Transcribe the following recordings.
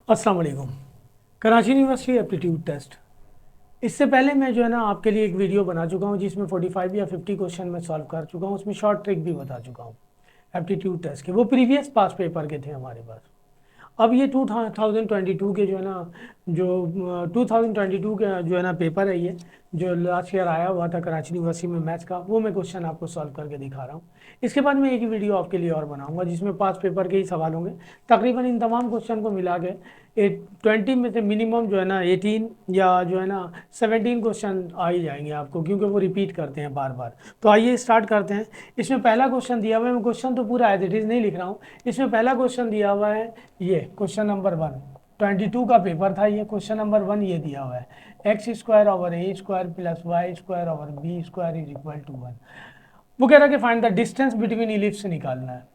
अस्सलाम वालेकुम। Karachi university aptitude test, इससे पहले मैं जो है ना आपके लिए एक वीडियो बना चुका हूँ जिसमें 45 या 50 क्वेश्चन मैं सॉल्व कर चुका हूँ। उसमें शॉर्ट ट्रिक भी बता चुका हूँ एप्टीट्यूड टेस्ट के। वो प्रीवियस पास पेपर के थे हमारे पास। अब ये 2022 के जो है ना, जो 2022 के जो है ना पेपर है, ये जो लास्ट ईयर आया हुआ था कराची यूनिवर्सिटी में मैथ्स का, वो मैं क्वेश्चन आपको सॉल्व करके दिखा रहा हूँ। इसके बाद मैं एक वीडियो आपके लिए और बनाऊंगा जिसमें पास पेपर के ही सवाल होंगे। तकरीबन इन तमाम क्वेश्चन को मिला के 20 में से मिनिमम जो है ना 18 या जो है ना 17 क्वेश्चन आ ही जाएंगे आपको, क्योंकि वो रिपीट करते हैं बार बार। तो आइए स्टार्ट करते हैं। इसमें पहला क्वेश्चन दिया हुआ है, मैं क्वेश्चन तो पूरा एज इट इज़ नहीं लिख रहा हूँ। इसमें पहला क्वेश्चन दिया हुआ है, ये क्वेश्चन नंबर 1, 22 का पेपर था ये। क्वेश्चन नंबर 1 ये दिया हुआ है, x square over a square plus y square over b square is equal to 1। वो कह रहा है कि find the distance between ellipse निकालना है।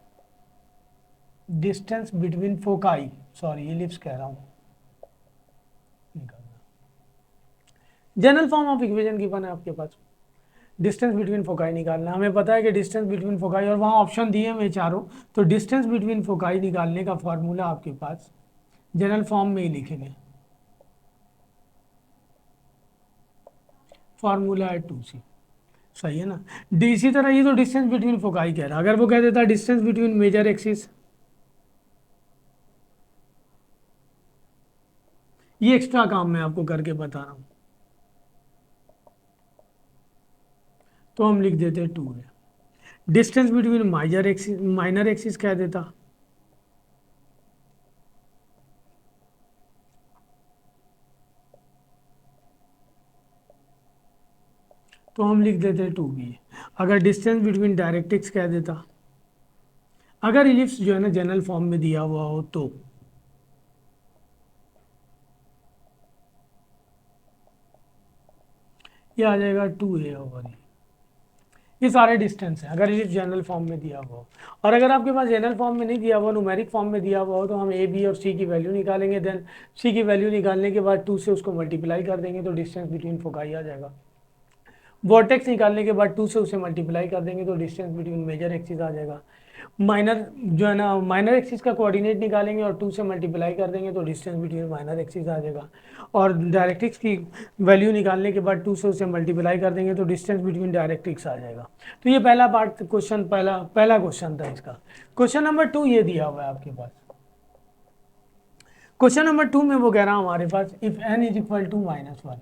Distance between foci, sorry ellipse कह रहा हूँ, निकालना। General form of equation given है आपके पास, डिस्टेंस बिटवीन फोकाई निकालना। हमें पता है कि डिस्टेंस बिटवीन फोकाई, और वहाँ ऑप्शन दिए हैं चारों, तो डिस्टेंस बिटवीन फोकाई निकालने का फॉर्मूला आपके पास जनरल फॉर्म में ही लिखेंगे। फॉर्मूला है 2c, सही है ना। इसी तरह ये तो डिस्टेंस बिटवीन फोकाई कह रहा है। अगर वो कह देता डिस्टेंस बिटवीन मेजर एक्सिस, ये एक्स्ट्रा काम मैं आपको करके बता रहा हूँ, तो हम लिख देते 2 है। Distance between minor axis, minor axis कह देता, तो हम लिख देते 2b। अगर डिस्टेंस बिटवीन डायरेक्ट्रिक्स कह देता, अगर इलिप्स जो है ना जनरल फॉर्म में दिया हुआ हो तो ये आ जाएगा 2a ओवर ए। ये सारे डिस्टेंस हैं अगर इलिप्स जनरल फॉर्म में दिया हुआ हो। और अगर आपके पास जनरल फॉर्म में नहीं दिया हुआ, न्यूमेरिक फॉर्म में दिया हुआ हो, तो हम ए बी और सी की वैल्यू निकालेंगे। देन सी की वैल्यू निकालने के बाद 2 से उसको मल्टीप्लाई कर देंगे तो डिस्टेंस बिटवीन फोकाई आ जाएगा। वॉर्टेक्स निकालने के बाद 2 से उसे मल्टीप्लाई कर देंगे तो डिस्टेंस बिटवीन मेजर एक्सिस आ जाएगा। माइनर जो है ना, माइनर एक्सिस का कोऑर्डिनेट निकालेंगे और 2 से मल्टीप्लाई कर देंगे तो डिस्टेंस बिटवीन माइनर एक्सिस आ जाएगा। और डायरेक्ट्रिक्स की वैल्यू निकालने के बाद 2 से उसे मल्टीप्लाई कर देंगे तो डिस्टेंस बिटवीन डायरेक्ट्रिक्स आ जाएगा। तो ये पहला पार्ट क्वेश्चन, पहला क्वेश्चन था इसका। क्वेश्चन नंबर 2 ये दिया हुआ है आपके पास। क्वेश्चन नंबर 2 में वो कह रहा है हमारे पास if n is equal to -1,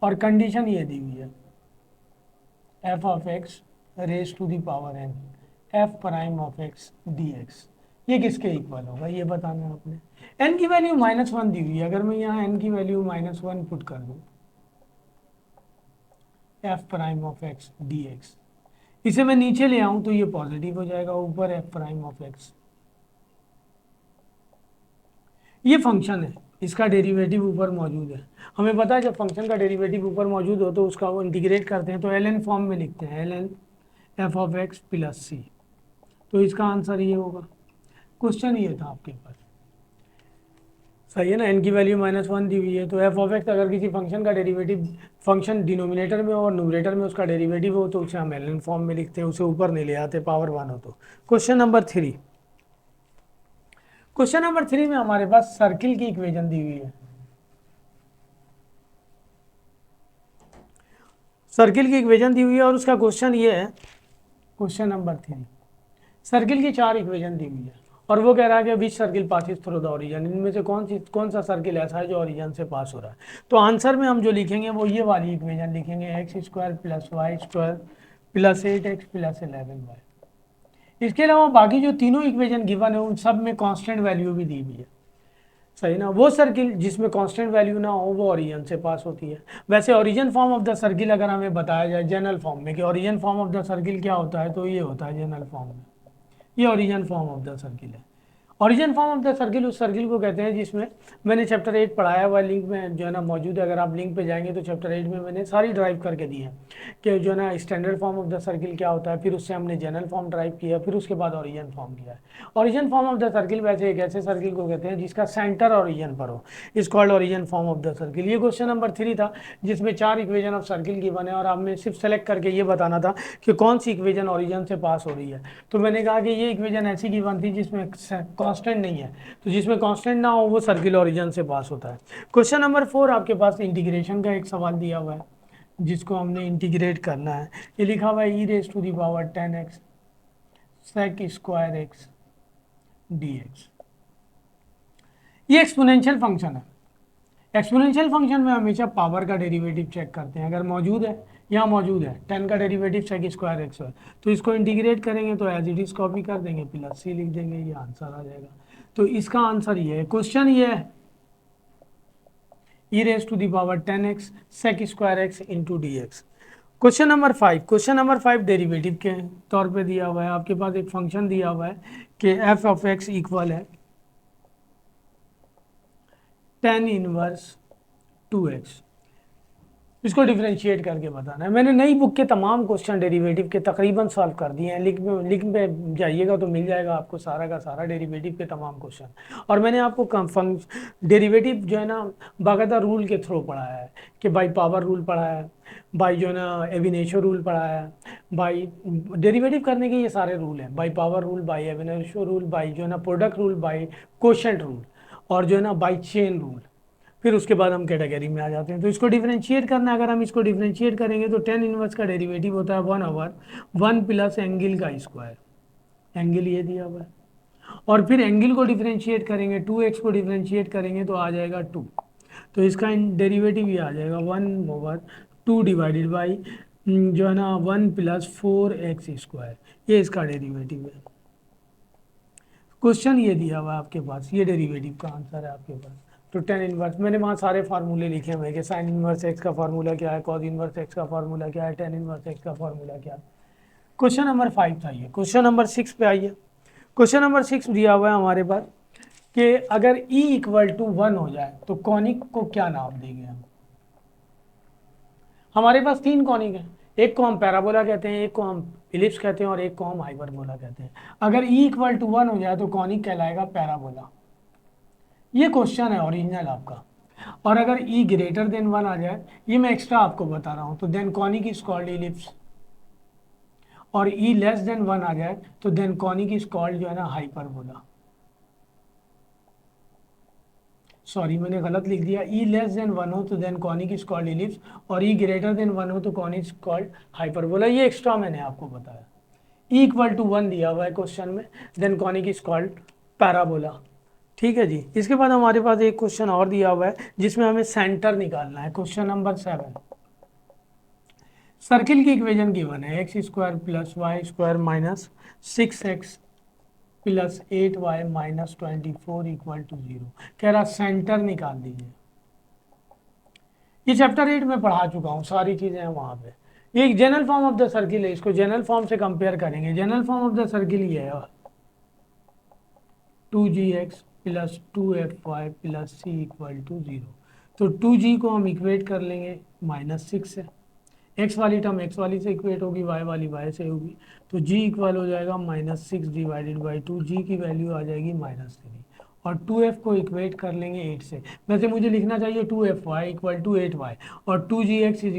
और कंडीशन ये दी हुई है f of x raise to the power n f prime of x dx, ये किसके इक्वल होगा ये बताना है आपने। n की वैल्यू -1 दी हुई है। अगर मैं यहाँ n की वैल्यू -1 पुट कर दूँ, f prime of x dx, इसे मैं नीचे ले आऊँ तो ये पॉजिटिव हो जाएगा, ऊपर f प्राइम ऑफ x। ये फंक्शन है, इसका डेरिवेटिव ऊपर मौजूद है। हमें पता है जब फंक्शन का डेरिवेटिव ऊपर मौजूद हो तो उसका वो इंटीग्रेट करते हैं, तो ln फॉर्म में लिखते हैं, ln f of x plus c। तो इसका आंसर ये होगा। क्वेश्चन ये था आपके पास, सही है ना। n की वैल्यू -1 दी हुई है, तो f ऑफ x अगर किसी फंक्शन का डेरिवेटिव, फंक्शन डिनोमिनेटर में और न्यूमरेटर में उसका डेरिवेटिव हो तो उसे हम ln फॉर्म में लिखते हैं, उसे ऊपर नहीं ले आते, पावर 1 हो तो। क्वेश्चन नंबर 3, क्वेश्चन नंबर 3 में हमारे पास सर्किल की इक्वेशन दी हुई है। सर्किल की इक्वेशन दी हुई है और उसका क्वेश्चन ये है, क्वेश्चन नंबर 3, सर्किल की 4 इक्वेशन दी हुई है और वो कह रहा है कि which circle passes through the origin, इनमें से कौन सा सर्किल ऐसा है जो ओरिजिन से पास हो रहा है। तो आंसर में हम जो लिखेंगे वो ये वाली इक्वेशन लिखेंगे, x square plus y square plus 8x plus 11y। इसके अलावा बाकी जो तीनों इक्वेशन गिवन है उन सब में कांस्टेंट वैल्यू भी दी हुई है, सही ना। वो सर्किल जिसमें कांस्टेंट वैल्यू ना हो वो ओरिजिन से पास होती है। वैसे origin form of the circle अगर हमें बताया जाए जनरल फॉर्म में कि origin form of the circle क्या होता है, तो ये होता है जनरल फॉर्म में, ये origin form of the circle है। Origin form of the circle उस सर्किल को कहते हैं जिसमें, मैंने चैप्टर 8 पढ़ाया हुआ, लिंक में जो है ना मौजूद है। अगर आप लिंक पे जाएंगे तो चैप्टर 8 में मैंने सारी ड्राइव करके दी है कि जो है ना standard form of the circle क्या होता है, फिर उससे हमने जनरल फॉर्म ड्राइव किया, फिर उसके बाद ओरिजिन फॉर्म किया है। Origin form of the circle वैसे एक ऐसे सर्किल को कहते हैं जिसका सेंटर ओरिजिन पर हो, is called origin form of the circle. ये क्वेश्चन नंबर 3 था जिसमें 4 इक्वेशन ऑफ सर्किल की बने और आपने सिर्फ सेलेक्ट करके ये बताना था कि कौन सी इक्वेशन ओरिजिन से पास हो रही है। तो मैंने कहा कि ये इक्वेशन ऐसी गिवन थी जिसमें कांस्टेंट नहीं है, तो जिसमें कांस्टेंट ना हो वो सर्किल ओरिजिन से पास होता है। क्वेश्चन नंबर 4 आपके पास इंटीग्रेशन का एक सवाल दिया हुआ है जिसको हमने इंटीग्रेट करना है। ये लिखा हुआ है e⁻⁻ 10x sec square x dx। ये एक्सपोनेंशियल फंक्शन है। एक्सपोनेंशियल फंक्शन में हमेशा पावर का डेरिवेटिव चेक करते हैं, अगर मौजूद है, यहाँ मौजूद है 10 का डेरिवेटिव सेक स्क्वायर एक्स है, तो इसको इंटीग्रेट करेंगे तो एज इट इज कॉपी कर देंगे प्लस सी लिख देंगे, ये आंसर आ जाएगा। तो इसका आंसर ये है। क्वेश्चन ये है e⁻⁻ 10x sec square x into D x. Question number 5, question number 5 derivative के तौर पे दिया हुआ है। आपके पास एक फंक्शन दिया हुआ है कि f ऑफ x इक्वल है tan इनवर्स 2x। इसको डिफरेंशिएट करके बताना है। मैंने नई बुक के तमाम क्वेश्चन डेरिवेटिव के तकरीबन सॉल्व कर दिए हैं। लिंक में जाइएगा तो मिल जाएगा आपको सारा का सारा डेरिवेटिव के तमाम क्वेश्चन। और मैंने आपको डेरिवेटिव जो है ना बाकायदा रूल के थ्रू पढ़ाया है कि बाई पावर रूल पढ़ाया है, बाई जो है ना एविनेशो रूल पढ़ाया है, बाई डेरिवेटिव करने के ये सारे रूल हैं, बाई पावर रूल, बाई एविनेशो रूल, बाई जो है ना product rule, by quotient rule, और जो है ना बाई चेन रूल। फिर उसके बाद हम कैटेगरी में आ जाते हैं। तो इसको डिफरेंशिएट करना है। अगर हम इसको डिफरेंशिएट करेंगे तो tan इनवर्स का डेरिवेटिव होता है 1/1 प्लस एंगल का स्क्वायर, एंगल ये दिया हुआ है, और फिर एंगल को डिफरेंशिएट करेंगे, 2x को डिफरेंशिएट करेंगे तो आ जाएगा 2। तो इसका डेरिवेटिव ये आ जाएगा 1/2 डिवाइडेड बाई जो है ना 1 प्लस 4x स्क्वायर, ये इसका डेरिवेटिव है। क्वेश्चन ये दिया हुआ है आपके पास, ये डेरिवेटिव का आंसर है आपके पास। तो tan इनवर्स, मैंने वहाँ सारे फार्मूले लिखे हुए हैं कि साइन इनवर्स एक्स का फार्मूला क्या है, कॉस इनवर्स एक्स का फार्मूला क्या है, tan इनवर्स एक्स का फार्मूला क्या है। क्वेश्चन नंबर 5 था ये। क्वेश्चन नंबर 6 पे आइए। क्वेश्चन नंबर 6 दिया हुआ है हमारे पास कि अगर e = 1 हो जाए तो कॉनिक को क्या नाम देंगे हम। हमारे पास 3 कॉनिक हैं, एक को हम पैराबोला कहते हैं, एक को हम इलिप्स कहते हैं और एक को हम हाइपरबोला कहते हैं। अगर e = 1 हो जाए तो कॉनिक कहलाएगा पैराबोला। ये क्वेश्चन है ओरिजिनल आपका। और अगर e > 1 आ जाए, ये मैं एक्स्ट्रा आपको बता रहा हूँ, तो then conic is called ellipse. और e < 1 आ जाए तो देन कॉनिक इज कॉल्ड जो है ना हाइपरबोला। सॉरी मैंने गलत लिख दिया, e < 1 हो तो then conic is called ellipse, और e > 1 हो तो कॉनिक इज कॉल्ड हाइपरबोला। ये एक्स्ट्रा मैंने आपको बताया। e = 1 दिया हुआ है क्वेश्चन में, then conic is called parabola. ठीक है जी। इसके बाद हमारे पास एक क्वेश्चन और दिया हुआ है जिसमें हमें सेंटर निकालना है। क्वेश्चन नंबर 7, सर्किल की इक्वेशन गिवन है x² + y² minus 6x plus 8y minus 24 = 0। कह रहा सेंटर निकाल दीजिए। ये चैप्टर 8 में पढ़ा चुका हूँ, सारी चीज़ें हैं वहाँ पे। ये एक general form of the circle है, इसको जनरल फॉर्म से कंपेयर करेंगे। General form of the circle ये है 2gx plus 2fy plus c = 0। तो 2g को हम इक्वेट कर लेंगे -6 से, x वाली टर्म x वाली से इक्वेट होगी, y वाली y से होगी, तो g इक्वल हो जाएगा -6 डिवाइडेड बाई 2, g की वैल्यू आ जाएगी -3, और 2f को इक्वेट कर लेंगे 8 से। वैसे मुझे लिखना चाहिए 2fy = 8y और 2gx =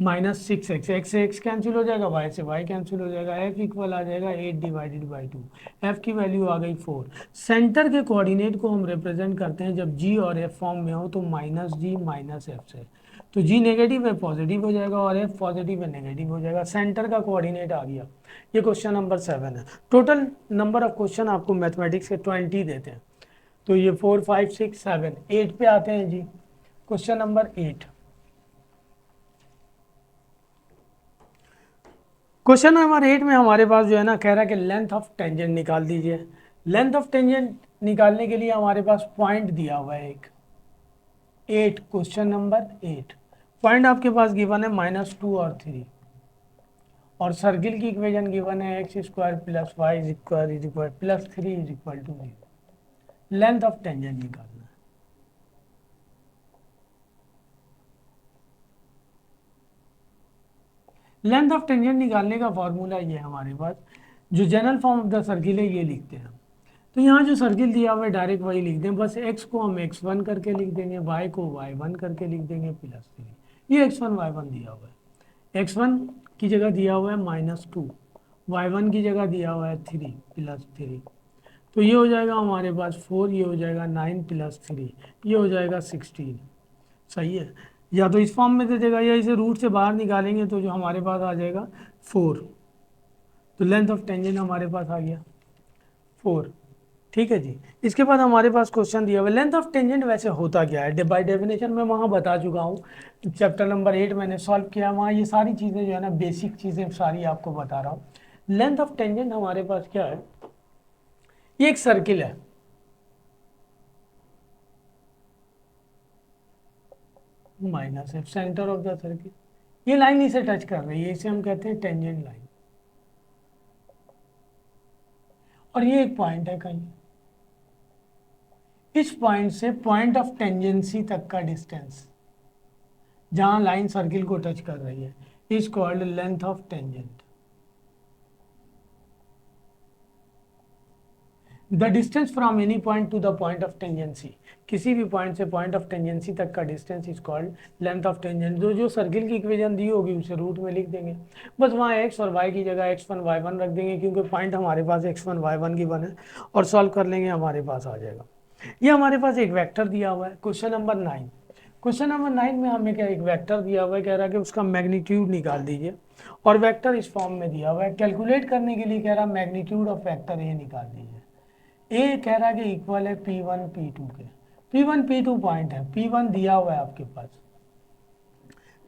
-6x। x से x कैंसिल हो जाएगा, y से y कैंसिल हो जाएगा, f इक्वल आ जाएगा 8 डिवाइडेड बाई 2, f की वैल्यू आ गई 4। सेंटर के कोऑर्डिनेट को हम रिप्रेजेंट करते हैं जब g और f फॉर्म में हो तो -g -f से, तो g नेगेटिव है पॉजिटिव हो जाएगा और f पॉजिटिव है नेगेटिव हो जाएगा। सेंटर का कोऑर्डिनेट आ गया। ये क्वेश्चन नंबर 7 है। टोटल नंबर ऑफ क्वेश्चन आपको मैथमेटिक्स के 20 देते हैं, तो ये 4 5 6 7 8 पे आते हैं जी। क्वेश्चन नंबर 8, क्वेश्चन नंबर 8 में हमारे पास जो है ना कह रहा है कि लेंथ ऑफ टेंजेंट निकाल दीजिए। लेंथ ऑफ टेंजेंट निकालने के लिए हमारे पास पॉइंट दिया हुआ है एक 8। क्वेश्चन नंबर 8 पॉइंट आपके पास गिवन है -2 और 3, और सर्किल की इक्वेशन गिवन है x² + y² + 3 = 0। Length of tangent निकालना है। लेंथ ऑफ टेंजेंट निकालने का फॉर्मूला ये है हमारे पास, जो general form of the circle है ये लिखते हैं। तो यहाँ जो सर्किल दिया हुआ है डायरेक्ट वही लिख दें, बस x को हम x1 करके लिख देंगे, y को y1 करके लिख देंगे +3। ये x1 y1 दिया हुआ है, x1 की जगह दिया हुआ है -2, y1 की जगह दिया हुआ है 3 +3, तो ये हो जाएगा हमारे पास 4, ये हो जाएगा 9 + 3, ये हो जाएगा 16। सही है, या तो इस फॉर्म में दे देगा या इसे रूट से बाहर निकालेंगे तो जो हमारे पास आ जाएगा 4। तो लेंथ ऑफ टेंजेंट हमारे पास आ गया 4। ठीक है जी। इसके बाद हमारे पास क्वेश्चन दिया हुआ है लेंथ ऑफ टेंजेंट वैसे होता क्या है, बाय डेफिनेशन मैं वहाँ बता चुका हूँ, चैप्टर नंबर 8 मैंने सॉल्व किया, वहाँ ये सारी चीज़ें जो है ना बेसिक चीज़ें सारी आपको बता रहा हूँ। लेंथ ऑफ टेंजेंट हमारे पास क्या है, ये एक सर्किल है, माइनस है सेंटर ऑफ द सर्किल, ये लाइन इसे टच कर रही है, इसे हम कहते हैं टेंजेंट लाइन, और ये एक पॉइंट है कहीं, इस पॉइंट से पॉइंट ऑफ टेंजेंसी तक का डिस्टेंस जहां लाइन सर्किल को टच कर रही है is called length of tangent. The distance from any point two the point of tangency, किसी भी पॉइंट से पॉइंट ऑफ टेंजेंसी तक का distance is called length of tangent. जो सर्किल की इक्वेशन दी होगी उसे रूट में लिख देंगे, बस वहाँ एक्स और वाई की जगह x1 y1 रख देंगे, क्योंकि पॉइंट हमारे पास x1 y1 की बन है, और सॉल्व कर लेंगे हमारे पास आ जाएगा। ये हमारे पास एक वेक्टर दिया हुआ है, क्वेश्चन नंबर 9। क्वेश्चन नंबर 9 में हमें क्या एक वेक्टर दिया हुआ है, कह रहा है कि उसका मैग्नीट्यूड निकाल दीजिए, और वेक्टर इस फॉर्म में दिया हुआ है। कैलकुलेट करने के लिए कह रहा है मैग्नीट्यूड ऑफ वेक्टर ए निकाल दीजिए। ए कह रहा है कि इक्वल है P1 P2 के, P1 P2 पॉइंट है, P1 दिया हुआ है आपके पास,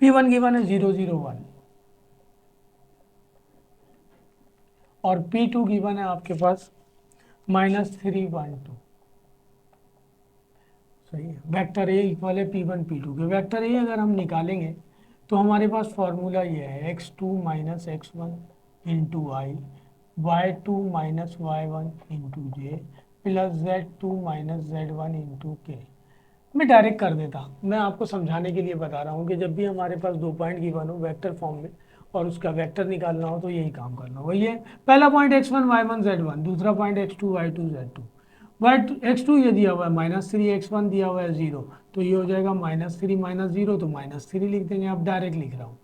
P1 गिवन है 001, और P2 गिवन है आपके पास -312। सही है, वेक्टर ए इक्वल है P1 P2 के। वेक्टर ए अगर हम निकालेंगे तो हमारे पास फॉर्मूला ये है x2 - x1 इंटू आई, y2 - y1 इंटू जे, प्लस z2 - z1 इंटू के। मैं डायरेक्ट कर देता, मैं आपको समझाने के लिए बता रहा हूँ कि जब भी हमारे पास दो पॉइंट गिवन हो वेक्टर फॉर्म में और उसका वेक्टर निकालना हो तो यही काम करना हो। वही है, पहला पॉइंट x1 y1 z1, दूसरा point x2 y2 z2। x2 ये दिया हुआ है -3, x1 दिया हुआ है 0, तो ये हो जाएगा -3 - 0, तो -3 लिख देंगे, अब डायरेक्ट लिख रहा हूँ।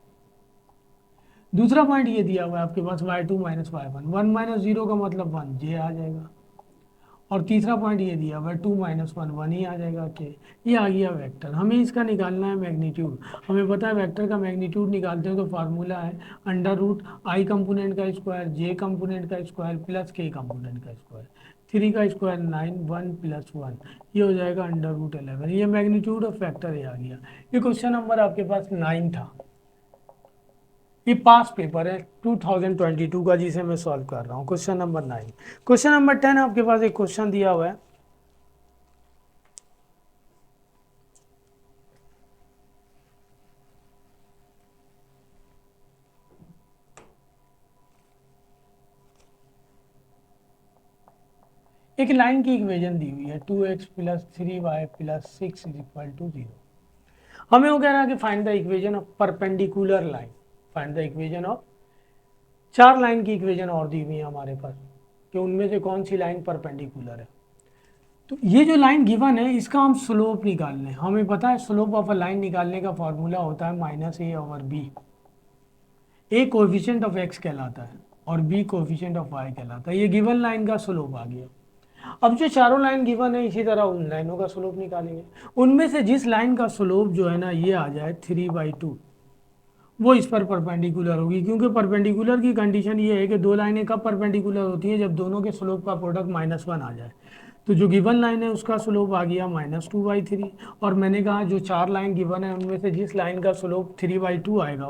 दूसरा पॉइंट ये दिया हुआ है आपके पास y2 - y1, 1 - 0 का मतलब 1, जे आ जाएगा, और तीसरा पॉइंट ये दिया हुआ है 2 - 1, 1 ही आ जाएगा के। ये आ गया वेक्टर, हमें इसका निकालना है मैग्नीट्यूड। हमें पता है वेक्टर का मैग्नीट्यूड निकालते हैं तो फार्मूला है √i कंपोनेंट का स्क्वायर, j कंपोनेंट का स्क्वायर, प्लस k कंपोनेंट का स्क्वायर। 3 का स्क्वायर 9, 1 + 1, ये हो जाएगा √11। ये मैग्नीट्यूड ऑफ वेक्टर ये आ गया। ये क्वेश्चन नंबर आपके पास 9 था, ये पास पेपर है 2022 का जिसे मैं सॉल्व कर रहा हूँ, क्वेश्चन नंबर 9। क्वेश्चन नंबर 10 आपके पास एक क्वेश्चन दिया हुआ है, एक लाइन की इक्वेशन दी हुई है 2x + 3y + 6 = 0। हमें वो कह रहा है कि find the equation of perpendicular line, find the equation of, चार लाइन की इक्वेशन और दी हुई है हमारे पास कि उनमें से कौन सी लाइन परपेंडिकुलर है। तो ये जो लाइन गिवन है इसका हम स्लोप निकाल लें, हमें पता है स्लोप ऑफ अ लाइन निकालने का फॉर्मूला होता है -a/b। A coefficient of x कहलाता है और b कोएफिशिएंट ऑफ y कहलाता है। ये गिवन लाइन का स्लोप आ गया। अब जो चारों लाइन गिवन है इसी तरह उन लाइनों का स्लोप निकालेंगे, उनमें से जिस लाइन का स्लोप जो है ना ये आ जाए 3/2, वो इस पर परपेंडिकुलर होगी, क्योंकि परपेंडिकुलर की कंडीशन ये है कि दो लाइनें कब परपेंडिकुलर होती हैं, जब दोनों के स्लोप का प्रोडक्ट -1 आ जाए। तो जो गिवन लाइन है उसका स्लोप आ गया -2/3, और मैंने कहा जो चार लाइन गिवन है उनमें से जिस लाइन का स्लोप 3/2 आएगा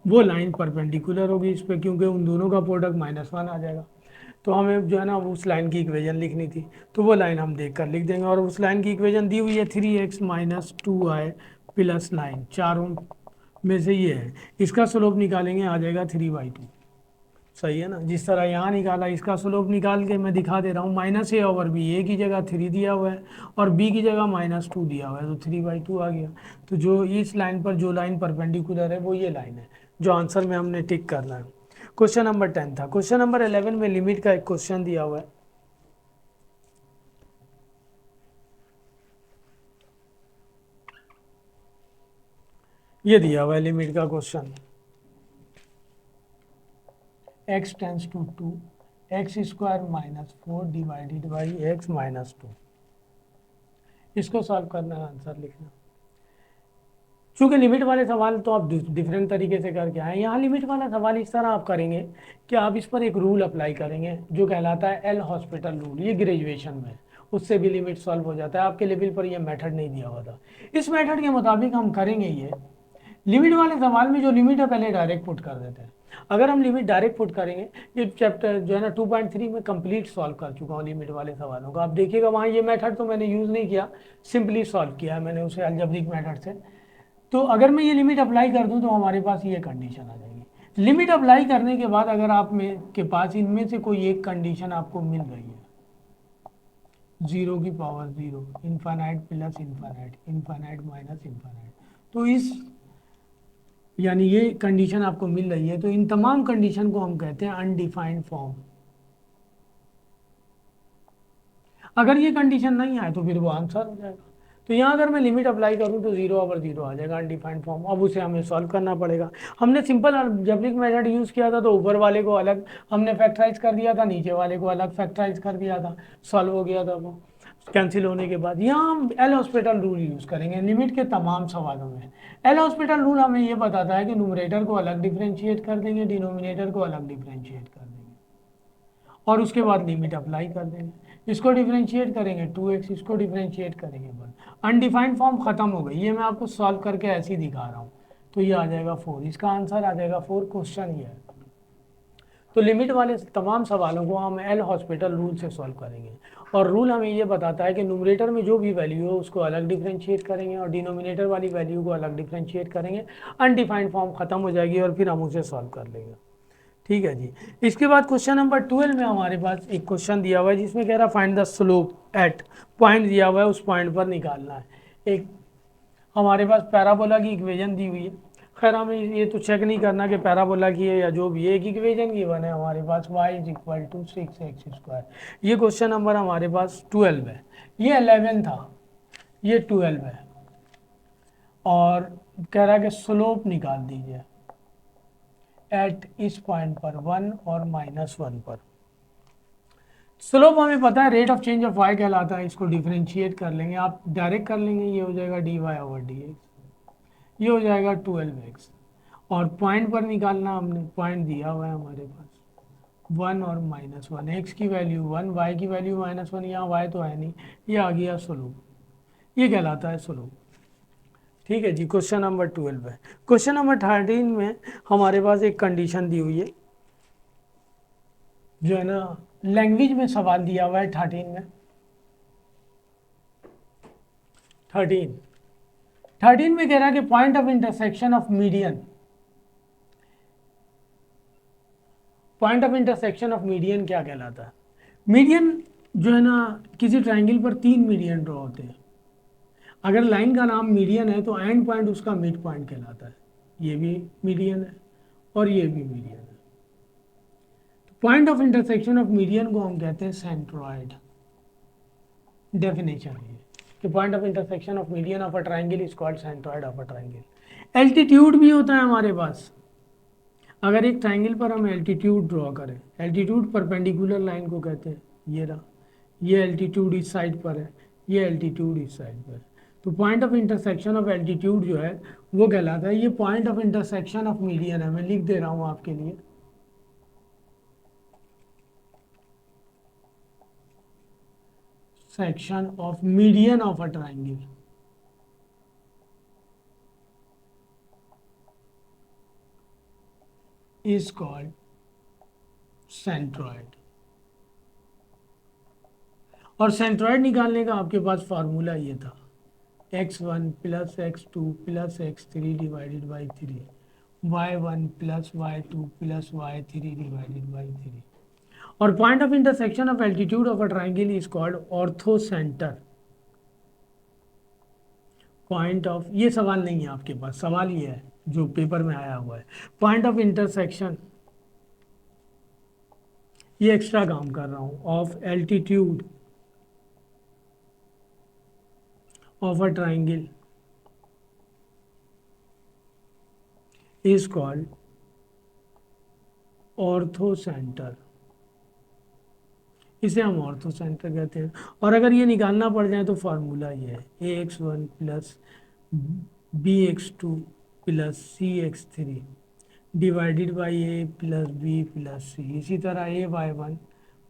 वो लाइन परपेंडिकुलर होगी इस पर, क्योंकि उन दोनों का प्रोडक्ट -1 आ जाएगा। तो हमें जो है ना उस लाइन की इक्वेशन लिखनी थी, तो वो लाइन हम देख कर लिख देंगे, और उस लाइन की इक्वेशन दी हुई है 3x - 2y + 9, चारों में से ये है, इसका स्लोप निकालेंगे आ जाएगा 3/2। सही है ना, जिस तरह यहाँ निकाला इसका स्लोप निकाल के मैं दिखा दे रहा हूँ, -a/b, ए की जगह 3 दिया हुआ है और b की जगह -2 दिया हुआ है, तो 3/2 आ गया। तो जो इस लाइन पर जो लाइन परपेंडिकुलर है वो ये लाइन है जो आंसर में हमने टिक करना है। क्वेश्चन नंबर 10 था। क्वेश्चन नंबर 11 में लिमिट का एक क्वेश्चन दिया हुआ है, ये दिया हुआ है लिमिट का question, x → 2, x square minus 4 divided by x minus 2। इसको सॉल्व करना है, आंसर लिखना। चूंकि लिमिट वाले सवाल तो आप डिफरेंट तरीके से करके आए, यहाँ लिमिट वाला सवाल इस तरह आप करेंगे कि आप इस पर एक रूल अप्लाई करेंगे जो कहलाता है एल हॉस्पिटल रूल। ये ग्रेजुएशन में, उससे भी लिमिट सॉल्व हो जाता है। आपके लेवल पर ये मेथड नहीं दिया हुआ था। इस मेथड के मुताबिक हम करेंगे ये लिमिट वाले सवाल में जो लिमिट है पहले डायरेक्ट पुट कर देते हैं। अगर हम लिमिट डायरेक्ट पुट करेंगे, ये चैप्टर जो है ना 2.3 में कंप्लीट सॉल्व कर चुका हूँ लिमिट वाले सवालों का। आप देखिएगा वहाँ ये मेथड तो मैंने यूज़ नहीं किया, सिंपली सॉल्व किया है मैंने उसे अलजेब्रिक मेथड से। तो अगर मैं ये लिमिट अप्लाई कर दूं तो हमारे पास ये कंडीशन आ जाएगी। लिमिट अप्लाई करने के बाद अगर आप में के पास इनमें से कोई एक कंडीशन आपको मिल रही है, 0 की power 0, infinite plus infinite, infinite minus infinite, तो इस यानी ये कंडीशन आपको मिल रही है, तो इन तमाम कंडीशन को हम कहते हैं अनडिफाइंड फॉर्म। अगर ये कंडीशन नहीं आए तो फिर वो आंसर हो जाएगा। तो यहाँ अगर मैं लिमिट अप्लाई करूँ तो 0 ओवर 0 आ जाएगा, अनडिफाइंड फॉर्म। अब उसे हमें सॉल्व करना पड़ेगा। हमने सिंपल अलजेब्रिक मेथड यूज़ किया था, तो ऊपर वाले को अलग हमने फैक्टराइज कर दिया था, नीचे वाले को अलग फैक्टराइज कर दिया था, सॉल्व हो गया था वो कैंसिल होने के बाद। यहाँ हम एल हॉस्पिटल रूल यूज़ करेंगे लिमिट के तमाम सवालों में। एल हॉस्पिटल रूल हमें ये बताता है कि न्यूमरेटर को अलग डिफ्रेंशिएट कर देंगे, डिनोमिनेटर को अलग डिफ्रेंशिएट कर देंगे, और उसके बाद लिमिट अप्लाई कर देंगे। इसको डिफरेंशिएट करेंगे 2x, इसको डिफरेंशिएट करेंगे 1। अनडिफाइंड फॉर्म खत्म हो गई। ये मैं आपको सॉल्व करके ऐसे ही दिखा रहा हूँ। तो ये आ जाएगा 4, इसका आंसर आ जाएगा 4। क्वेश्चन ये है। तो लिमिट वाले तमाम सवालों को हम एल हॉस्पिटल रूल से सॉल्व करेंगे, और रूल हमें ये बताता है कि न्यूमरेटर में जो भी वैल्यू हो उसको अलग डिफरेंशिएट करेंगे और डिनोमिनेटर वाली वैल्यू को अलग डिफरेंशिएट करेंगे। अनडिफाइंड फॉर्म खत्म हो जाएगी और फिर हम उसे सॉल्व कर लेंगे। ठीक है जी। इसके बाद क्वेश्चन नंबर 12 में हमारे पास एक क्वेश्चन दिया हुआ है जिसमें कह रहा है find the slope eight, point दिया हुआ है, उस पॉइंट पर निकालना है। एक हमारे पास पैराबोला की इक्वेशन दी हुई है। खैर हमें ये तो चेक नहीं करना कि पैराबोला की है या जो भी है, एक इक्वेशन गिवन है हमारे पास y = 6x²। ये क्वेश्चन नंबर हमारे पास 12 है। ये 11 था, ये 12 है, और कह रहा है कि स्लोप निकाल दीजिए एट इस पॉइंट पर 1 और -1 पर। स्लोप हमें पता है rate of change of y कहलाता है। इसको डिफरेंशिएट कर लेंगे, आप डायरेक्ट कर लेंगे, ये हो जाएगा dy/dx, ये हो जाएगा 12x। और पॉइंट पर निकालना, हमने पॉइंट दिया हुआ है हमारे पास 1 और -1, x की वैल्यू 1, y की वैल्यू -1, यहाँ y तो है नहीं, ये आ गया स्लोप, ये कहलाता है स्लोप। ठीक है जी। क्वेश्चन नंबर 12 है। क्वेश्चन नंबर 13 में हमारे पास एक कंडीशन दी हुई है, जो है ना लैंग्वेज में सवाल दिया हुआ है 13 में। 13 में कह रहा है कि point of intersection of median, point of intersection of median क्या कहलाता है। मीडियन जो है ना, किसी ट्रायंगल पर 3 मीडियन ड्रॉ होते हैं। अगर लाइन का नाम मीडियन है तो एंड पॉइंट उसका मिड पॉइंट कहलाता है। ये भी मीडियन है और ये भी मीडियन है। Point of intersection of median को हम कहते हैं सेंट्रॉइड। डेफिनेशन है कि point of intersection of median of a triangle is called centroid of a triangle. Altitude भी होता है हमारे पास। अगर एक ट्रायंगल पर हम एल्टीट्यूड ड्रॉ करें, एल्टीट्यूड परपेंडिकुलर लाइन को कहते हैं, ये रहा, ये एल्टीट्यूड इस साइड पर है, ये एल्टीट्यूड इस साइड पर है। तो point of intersection of altitude जो है वो कहलाता है, ये point of intersection of median है। मैं लिख दे रहा हूँ आपके लिए, section of median of a triangle is called centroid. और सेंट्रॉइड निकालने का आपके पास फार्मूला ये था, x1 + x2 + x3 divided by 3, y1 + y2 + y3 divided by 3। और point of intersection of altitude of a triangle is called orthocentre. Point of, ये सवाल नहीं है आपके पास, सवाल ये है जो पेपर में आया हुआ है, पॉइंट ऑफ इंटरसेक्शन, ये एक्स्ट्रा काम कर रहा हूँ, of altitude of a triangle is called orthocentre. इसे हम ऑर्थो सेंटर कहते हैं। और अगर ये निकालना पड़ जाए तो फार्मूला ये है ax1 plus bx2 plus cx3 divided by a plus b plus c. इसी तरह ay1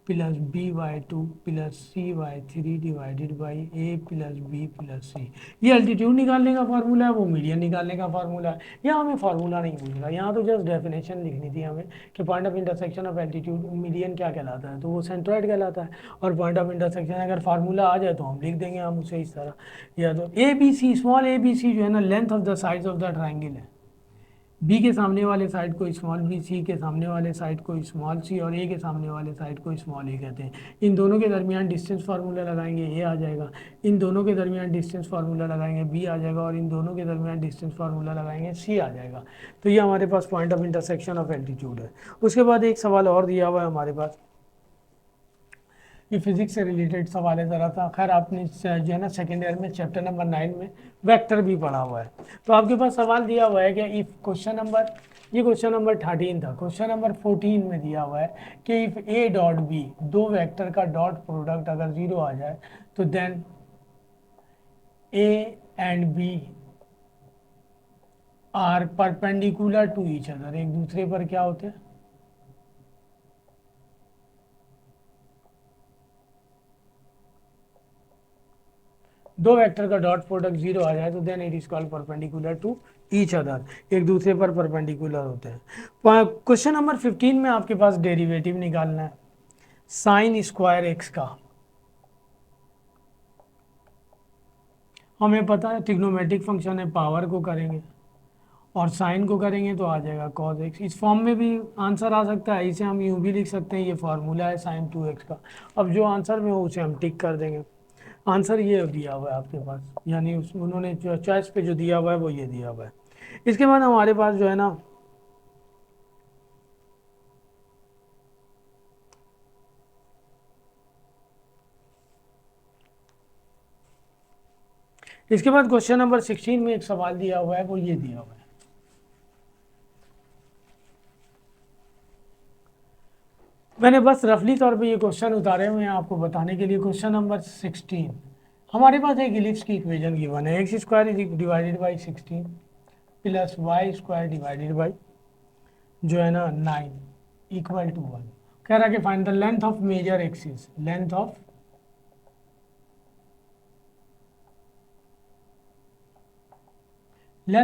plus by2 plus cy3 divided by a plus b plus c. ये अल्टीट्यूड निकालने का फार्मूला है, वो मीडियन निकालने का फार्मूला है। यहाँ हमें फार्मूला नहीं पूछ रहा, यहाँ तो जस्ट डेफिनेशन लिखनी थी हमें कि point of intersection of altitude median क्या कहलाता है, तो वो सेंट्रोइड कहलाता है। और पॉइंट ऑफ इंटरसेक्शन अगर फार्मूला आ जाए तो हम लिख देंगे हम उसे इस तरह, या तो A B C, small a B c जो है ना length of the sides of the triangle है। बी के सामने वाले साइड को स्मॉल बी, सी के सामने वाले साइड को स्मॉल सी, और ए के सामने वाले साइड को स्मॉल ए कहते हैं। इन दोनों के दरमियान डिस्टेंस फार्मूला लगाएंगे, ए आ जाएगा। इन दोनों के दरमियान डिस्टेंस फार्मूला लगाएंगे, बी आ जाएगा। और इन दोनों के दरमियान डिस्टेंस फार्मूला लगाएंगे, सी आ जाएगा। तो ये हमारे पास point of intersection of altitude है। उसके बाद एक सवाल और दिया हुआ है हमारे पास, ये फिजिक्स से रिलेटेड सवाल है ज़रा सा। खैर आपने जो है ना सेकेंड ईयर में चैप्टर नंबर 9 में वेक्टर भी पढ़ा हुआ है। तो आपके पास सवाल दिया हुआ है कि इफ़ क्वेश्चन नंबर, ये क्वेश्चन नंबर 13 था, क्वेश्चन नंबर 14 में दिया हुआ है कि इफ़ ए डॉट बी, दो वेक्टर का डॉट प्रोडक्ट अगर 0 आ जाए तो then A and B are perpendicular to each other, एक दूसरे पर क्या होते हैं, दो वेक्टर का डॉट प्रोडक्ट 0 आ जाए तो then it is called perpendicular to each other, एक दूसरे पर परपेंडिकुलर होते हैं। क्वेश्चन नंबर 15 में आपके पास डेरिवेटिव निकालना है साइन स्क्वायर एक्स का। हमें पता है ट्रिग्नोमेट्रिक फंक्शन है, पावर को करेंगे और साइन को करेंगे तो आ जाएगा कॉस एक्स। इस फॉर्म में भी आंसर आ सकता है, इसे हम यूँ भी लिख सकते हैं, ये फार्मूला है साइन 2x का। अब जो आंसर में हो उसे हम टिक कर देंगे। आंसर ये दिया हुआ है आपके पास, यानी उन्होंने जो चॉइस पे जो दिया हुआ है वो ये दिया हुआ है। इसके बाद हमारे पास जो है ना इसके बाद क्वेश्चन नंबर 16 में एक सवाल दिया हुआ है, वो ये दिया हुआ है। मैंने बस रफली तौर पे ये क्वेश्चन उतारे हुए हैं आपको बताने के लिए। क्वेश्चन नंबर 16, हमारे पास एक इलिप्स की इक्वेशन गिवन है, x square divided by 16 plus y square divided by जो है ना 9 इक्वल टू 1। कह रहा है कि find the length of major axis, length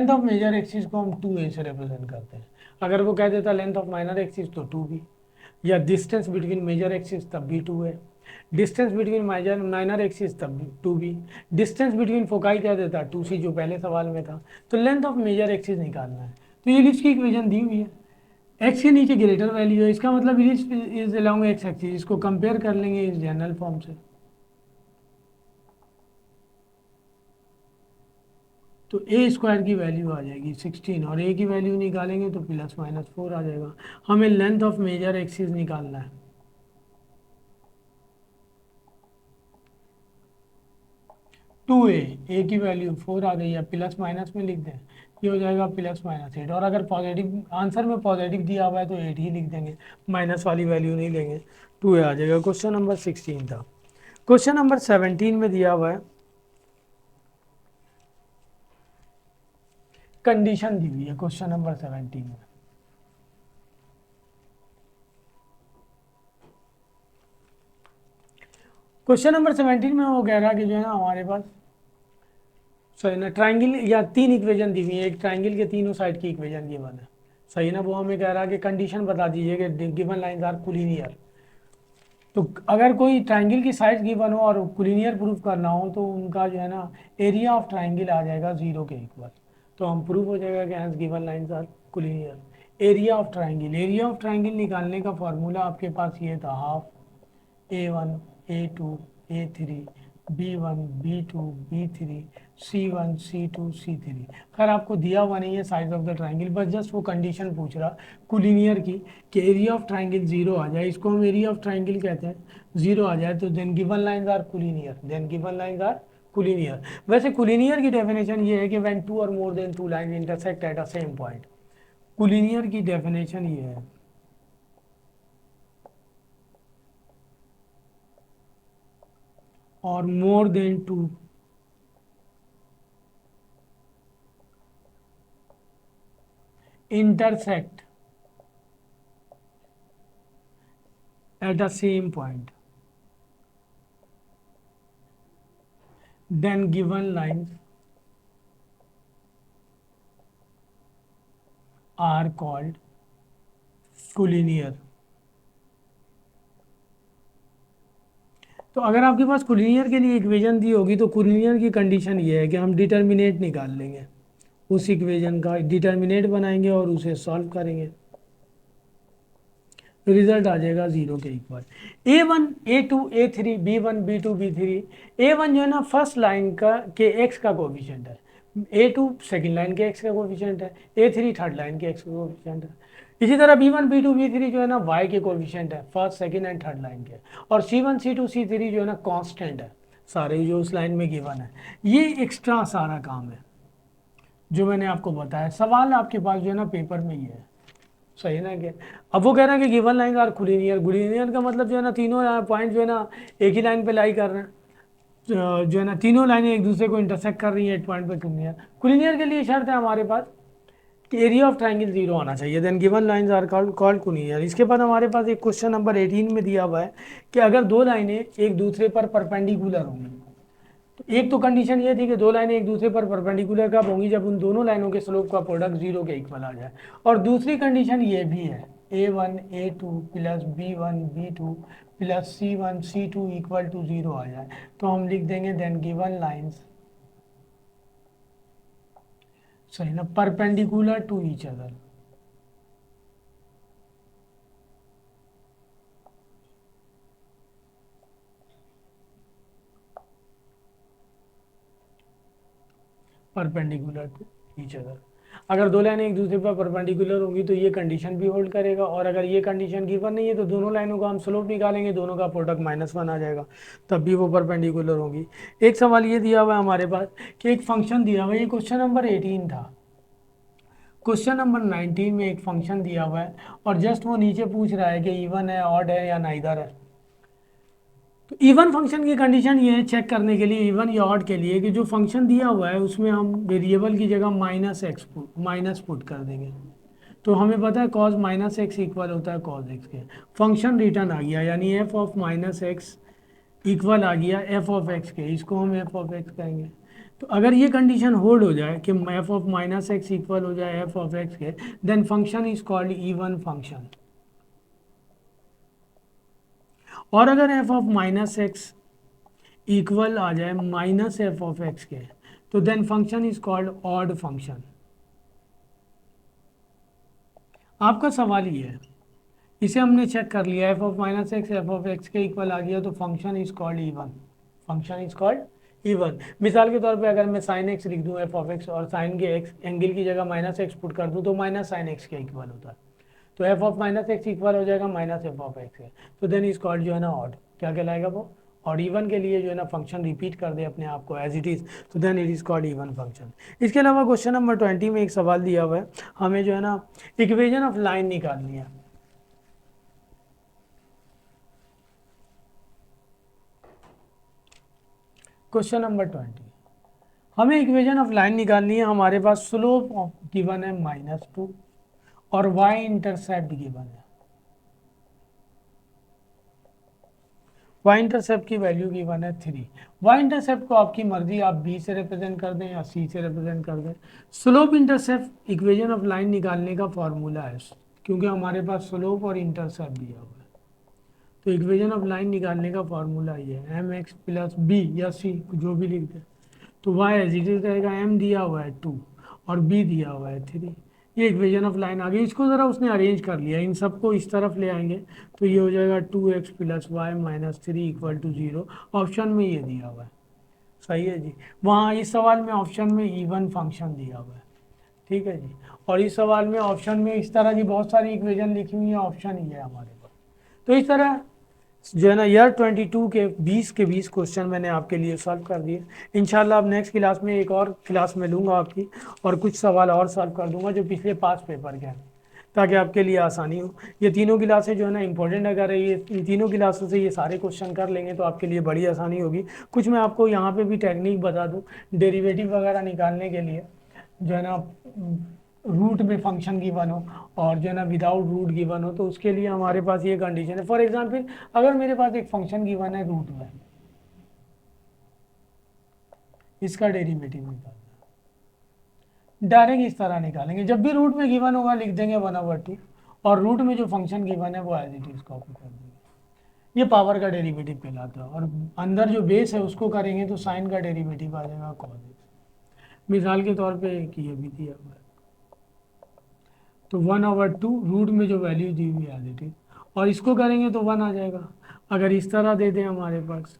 of major axis को हम 2a से रिप्रेजेंट करते हैं। अगर वो कह देता लेंथ ऑफ माइनर एक्सिस तो 2b, या डिस्टेंस बिटवीन मेजर एक्सिस तब भी 2a, distance between minor axis तब भी 2b, डिस्टेंस बिटवीन फोकाई कह देता 2c जो पहले सवाल में था। तो लेंथ ऑफ मेजर एक्सिस निकालना है, तो ये इलिप्स की इक्वेशन दी हुई है, एक्स के नीचे ग्रेटर वैल्यू है, इसका मतलब ellipse is along x axis. इसको कंपेयर कर लेंगे इस जनरल फॉर्म से, तो ए स्क्वायर की वैल्यू आ जाएगी 16 और ए की वैल्यू निकालेंगे तो प्लस माइनस 4 आ जाएगा। हमें लेंथ ऑफ मेजर एक्सिस निकालना है, 2a, ए की वैल्यू 4 आ गई है, प्लस माइनस में लिख दें, ये हो जाएगा प्लस माइनस 8। और अगर पॉजिटिव आंसर में पॉजिटिव दिया हुआ है तो 8 ही लिख देंगे, माइनस वाली वैल्यू नहीं लेंगे, 2a आ जाएगा। क्वेश्चन नंबर 16 था। क्वेश्चन नंबर 17 में दिया हुआ है, कंडीशन दी हुई है क्वेश्चन नंबर 17 में। क्वेश्चन नंबर 17 में वो कह रहा है कि जो है ना हमारे पास सही ना ट्राइंगल या 3 इक्वेशन दी हुई है, एक ट्राइंगल के तीनों साइड की इक्वेशन गिवन है, सही ना। वो हमें कह रहा है कि कंडीशन बता दीजिए कि गिवन लाइंस आर कोलिनियर। तो अगर कोई ट्राइंगल की साइड गिवन हो और कोलिनियर प्रूफ करना हो तो उनका जो है ना एरिया ऑफ ट्राइंगल आ जाएगा 0 के इक्वल। तो हम प्रूफ हो जाएगा कि hence given lines are collinear. Area of triangle, area of triangle निकालने का फॉर्मूला आपके पास ये था, half a1 a2 a3 b1 b2 b3 c1 c2 c3। खैर आपको दिया हुआ नहीं है साइज ऑफ द ट्राइंगल, बस जस्ट वो कंडीशन पूछ रहा कोलिनियर की कि एरिया ऑफ ट्राइंगल 0 आ जाए, इसको हम एरिया ऑफ ट्राइंगल कहते हैं, 0 आ जाए तो then given lines are collinear, then given lines are collinear. वैसे कोलिनियर की डेफिनेशन ये है कि व्हेन 2 और more than 2 lines intersect at a same point. Collinear की डेफिनेशन ये है, और more than 2 intersect at the same point, then given lines are called collinear. तो अगर आपके पास कोलिनियर के लिए इक्वेशन दी होगी तो कोलिनियर की कंडीशन ये है कि हम डिटर्मिनेट निकाल लेंगे, उस इक्वेशन का डिटर्मिनेट बनाएंगे और उसे सॉल्व करेंगे, रिजल्ट आ जाएगा 0 के equal. A1 A2 A3 B1 B2 B3। A1 जो है ना फर्स्ट लाइन का के x का कोफिशिएंट है, A2 सेकंड लाइन के x का कोफिशिएंट है, A3 थर्ड लाइन के x का कोफिशिएंट है। इसी तरह B1 B2 B3 जो है ना y के कोफिशिएंट है, first second and third line के। और C1 C2 C3 जो है ना कांस्टेंट है, सारे जो उस लाइन में गिवन है। ये एक्स्ट्रा सारा काम है जो मैंने आपको बताया। सवाल आपके पास जो है ना पेपर में ही है, सही ना। क्या अब वो कह रहे हैं कि given line are collinear. Collinear का मतलब जो है ना तीनों पॉइंट जो है ना एक ही लाइन पे लाई कर रहे हैं, जो है ना तीनों लाइनें एक दूसरे को इंटरसेक्ट कर रही हैं एक पॉइंट पे कोलिनियर। कोलिनियर के लिए शर्त है हमारे पास कि एरिया ऑफ ट्राइंगल 0 आना चाहिए, then given lines are called collinear. इसके बाद हमारे पास एक क्वेश्चन नंबर 18 में दिया हुआ है कि अगर दो लाइनें एक दूसरे पर परपेंडिकुलर होंगी, तो एक तो कंडीशन ये थी कि दो लाइनें एक दूसरे पर परपेंडिकुलर कब होंगी, जब उन दोनों लाइनों के स्लोप का प्रोडक्ट 0 के इक्वल आ जाए। और दूसरी कंडीशन ये भी है A1 A2 plus B1 B2 plus C1 C2 equal to 0 आ जाए। तो हम लिख देंगे देन गिवन लाइंस, सही ना, perpendicular to each other. Perpendicular to each other. अगर दो लाइनें एक दूसरे पर परपेंडिकुलर होंगी तो ये कंडीशन भी होल्ड करेगा, और अगर ये कंडीशन गिवन नहीं है तो दोनों लाइनों का हम स्लोप निकालेंगे, दोनों का प्रोडक्ट -1 आ जाएगा, तब भी वो परपेंडिकुलर होंगी। एक सवाल ये दिया हुआ है हमारे पास कि एक फंक्शन दिया हुआ है, ये क्वेश्चन नंबर 18 था। क्वेश्चन नंबर 19 में एक फंक्शन दिया हुआ है और जस्ट वो नीचे पूछ रहा है कि इवन है, ऑड है या नाइदर है। तो इवन फंक्शन की कंडीशन ये है चेक करने के लिए, इवन या ऑड के लिए, कि जो फंक्शन दिया हुआ है उसमें हम वेरिएबल की जगह माइनस पुट कर देंगे। तो हमें पता है कॉज -x इक्वल होता है कॉज x के। फंक्शन रिटर्न आ गया, यानी f ऑफ -x इक्वल आ गया f ऑफ x के, इसको हम f ऑफ x कहेंगे। तो अगर ये कंडीशन होल्ड हो जाए कि f ऑफ -x इक्वल हो जाए f ऑफ x के, then function is called even function. और अगर f ऑफ -x इक्वल आ जाए -f ऑफ x के, तो then function is called odd function. आपका सवाल ये है, इसे हमने चेक कर लिया, f of -x f of x के इक्वल आ गया, तो function is called even. Function is called even. मिसाल के तौर पे अगर मैं sin x लिख दूं f ऑफ x और साइन के x एंगल की जगह -x पुट कर दूं तो -sin x के इक्वल होता है। तो f ऑफ -x इक्वल हो जाएगा -f ऑफ x के, तो देन इज कॉल्ड जो है ना ऑड। क्या कहलाएगा वो? और इवन के लिए जो है ना फंक्शन रिपीट कर दे अपने आप को एज इट इज़, तो then it is called even function. इसके अलावा क्वेश्चन नंबर 20 में एक सवाल दिया हुआ है, हमें जो है ना इक्वेशन ऑफ लाइन निकालनी है। क्वेश्चन नंबर 20, हमें इक्वेशन ऑफ लाइन निकालनी है। हमारे पास स्लोप ऑफ गिवन है -2 और y इंटरसेप्ट गिवन है। y इंटरसेप्ट की वैल्यू गिवन है 3। y इंटरसेप्ट को आपकी मर्जी, आप b से रिप्रेजेंट कर दें या c से रिप्रेजेंट कर दें। Slope intercept equation of line निकालने का फॉर्मूला है, क्योंकि हमारे पास स्लोप और इंटरसेप्ट दिया हुआ है। तो इक्वेशन ऑफ लाइन निकालने का फॉर्मूला ये है mx प्लस b या c जो भी लिख दें। तो y एज इट इज रहेगा, m दिया हुआ है 2 और b दिया हुआ है 3। ये इक्वेशन ऑफ लाइन आ गई। इसको ज़रा उसने अरेंज कर लिया, इन सबको इस तरफ ले आएंगे तो ये हो जाएगा 2x plus y minus 3 equal to 0। Option में ये दिया हुआ है, सही है जी। वहाँ इस सवाल में ऑप्शन में इवन फंक्शन दिया हुआ है, ठीक है जी। और इस सवाल में ऑप्शन में इस तरह की बहुत सारी इक्वेशन लिखी हुई है, ऑप्शन ही है हमारे पास। तो इस तरह जो है ना ईयर 22 के 20 क्वेश्चन मैंने आपके लिए सॉल्व कर दिए। इंशाल्लाह अब नेक्स्ट क्लास में एक और क्लास में लूँगा आपकी, और कुछ सवाल और सॉल्व कर दूंगा जो पिछले पास पेपर के हैं। ताकि आपके लिए आसानी हो। ये तीनों क्लासें जो है ना इंपॉर्टेंट, अगर ये इन तीनों क्लासों से ये सारे क्वेश्चन कर लेंगे तो आपके लिए बड़ी आसानी होगी। कुछ मैं आपको यहाँ पे भी टेक्निक बता दूँ डेरिवेटिव वगैरह निकालने के लिए, जो है ना रूट में फंक्शन गिवन हो और जो है ना विदाउट रूट गिवन हो, तो उसके लिए हमारे पास ये कंडीशन है। फॉर एग्जांपल अगर मेरे पास एक फंक्शन गिवन है रूट में, इसका डेरिवेटिव निकालना डायरेक्ट इस तरह निकालेंगे, जब भी रूट में गिवन होगा लिख देंगे 1/2 और रूट में जो फंक्शन गिवन है वो एज इट इज कॉपी कर देंगे। ये पावर का डेरिवेटिव कहलाता है। और अंदर जो बेस है उसको करेंगे तो साइन का डेरिवेटिव आ जाएगा कॉस एक्स। मिसाल के तौर पे एक ये भी दिया हुआ है, तो 1/2 रूट में जो वैल्यू दी हुई है एज इट इज, और इसको करेंगे तो 1 आ जाएगा। अगर इस तरह दे दें हमारे पास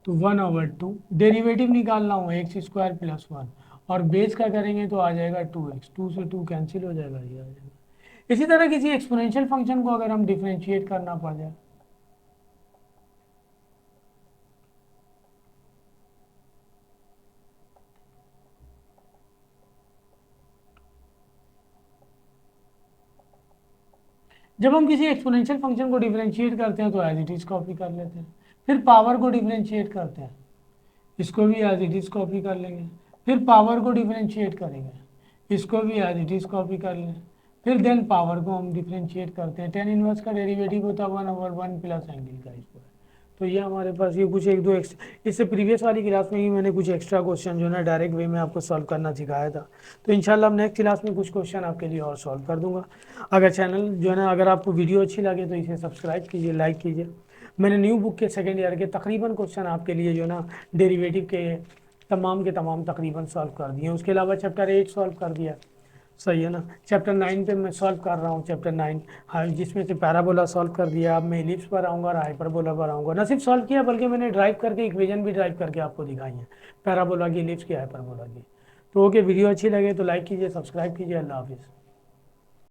तो 1/2 डेरिवेटिव निकालना हो x² + 1 और बेस का करेंगे तो आ जाएगा 2x, 2 से 2 कैंसिल हो जाएगा, ये आ जाएगा। इसी तरह किसी एक्सपोनेंशियल फंक्शन को अगर हम डिफरेंशिएट करना पड़ जाए, जब हम किसी एक्सपोनेंशियल फंक्शन को डिफरेंशिएट करते हैं तो एज इट इज कॉपी कर लेते हैं। फिर पावर को डिफरेंशिएट करते हैं, इसको भी एज इट इज कॉपी कर लेंगे। फिर पावर को डिफरेंशिएट करेंगे, इसको भी एज इट इज कॉपी कर लें। फिर देन पावर को हम डिफरेंशिएट करते हैं, tan इनवर्स का डेरिवेटिव होता है 1/1 प्लस एंगल का स्क्वायर। तो ये हमारे पास ये कुछ एक दो इससे प्रीवियस वाली क्लास में ही मैंने कुछ एक्स्ट्रा क्वेश्चन जो है ना डायरेक्ट वे में आपको सॉल्व करना सिखाया था। तो इंशाल्लाह अब नेक्स्ट क्लास में कुछ क्वेश्चन आपके लिए और सॉल्व कर दूंगा। अगर चैनल जो है ना, अगर आपको वीडियो अच्छी लगे तो इसे सब्सक्राइब कीजिए, लाइक कीजिए। मैंने न्यू बुक के सेकेंड ईयर के तकरीबन क्वेश्चन आपके लिए जो है ना डेरिवेटिव के तमाम तकरीबन सॉल्व कर दिए। उसके अलावा चैप्टर 8 सॉल्व कर दिया, सही है ना। चैप्टर 9 पे मैं सॉल्व कर रहा हूँ, चैप्टर 9 हाँ, जिसमें से पैराबोला सॉल्व कर दिया। अब मैं एलिप्स पर आऊँगा और हाइपरबोला पर आऊँगा। न सिर्फ सॉल्व किया बल्कि मैंने ड्राइव करके इक्वेशन भी ड्राइव करके आपको दिखाई है, पैराबोला की, एलिप्स की, हाइपरबोला की। तो ओके, वीडियो अच्छी लगे तो लाइक कीजिए, सब्सक्राइब कीजिए। अल्लाह हाफिज़।